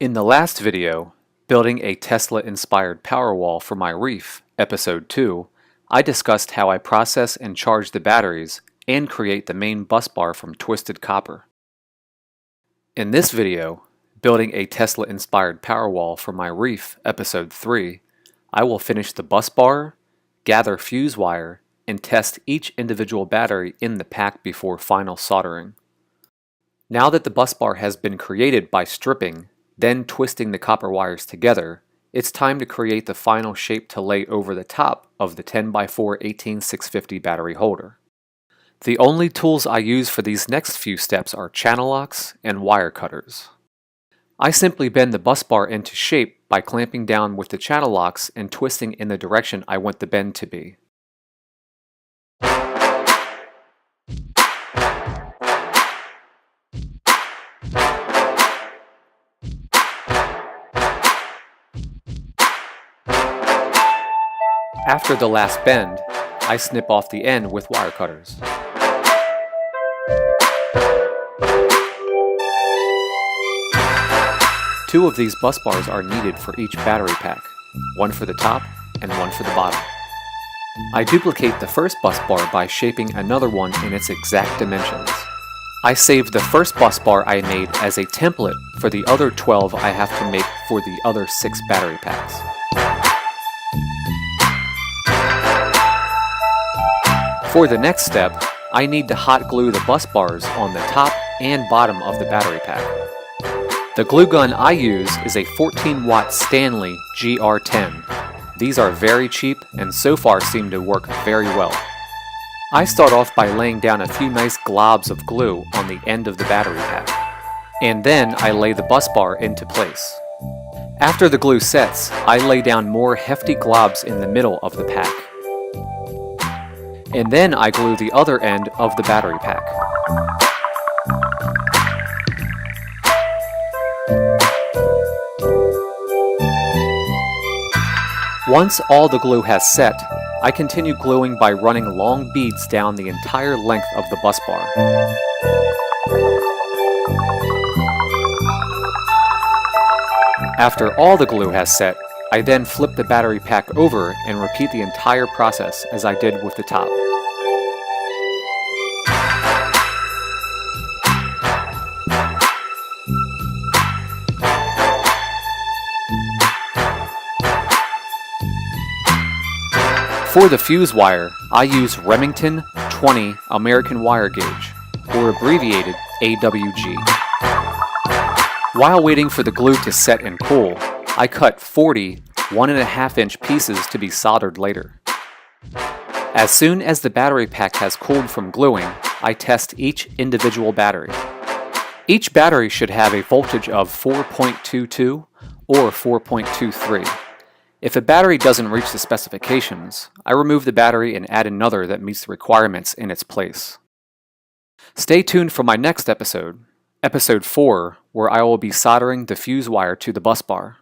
In the last video, building a Tesla-inspired Powerwall for my Reef, episode 2, I discussed how I process and charge the batteries and create the main bus bar from twisted copper. In this video, building a Tesla-inspired Powerwall for my Reef, episode 3, I will finish the bus bar, gather fuse wire, and test each individual battery in the pack before final soldering. Now that the bus bar has been created by stripping, then twisting the copper wires together, it's time to create the final shape to lay over the top of the 10x4 18650 battery holder. The only tools I use for these next few steps are channel locks and wire cutters. I simply bend the bus bar into shape by clamping down with the channel locks and twisting in the direction I want the bend to be. After the last bend, I snip off the end with wire cutters. Two of these bus bars are needed for each battery pack, one for the top and one for the bottom. I duplicate the first bus bar by shaping another one in its exact dimensions. I saved the first bus bar I made as a template for the other 12 I have to make for the other 6 battery packs. For the next step, I need to hot glue the bus bars on the top and bottom of the battery pack. The glue gun I use is a 14-watt STANLEY GR10. These are very cheap and so far seem to work very well. I start off by laying down a few nice globs of glue on the end of the battery pack, and then I lay the bus bar into place. After the glue sets, I lay down more hefty globs in the middle of the pack. And then I glue the other end of the battery pack. Once all the glue has set, I continue gluing by running long beads down the entire length of the bus bar. After all the glue has set, I then flip the battery pack over and repeat the entire process as I did with the top. For the fuse wire, I use Remington 20 American wire gauge, or abbreviated AWG. While waiting for the glue to set and cool, I cut 40 1.5-inch pieces to be soldered later. As soon as the battery pack has cooled from gluing, I test each individual battery. Each battery should have a voltage of 4.22 or 4.23. If a battery doesn't reach the specifications, I remove the battery and add another that meets the requirements in its place. Stay tuned for my next episode, episode 4, where I will be soldering the fuse wire to the bus bar.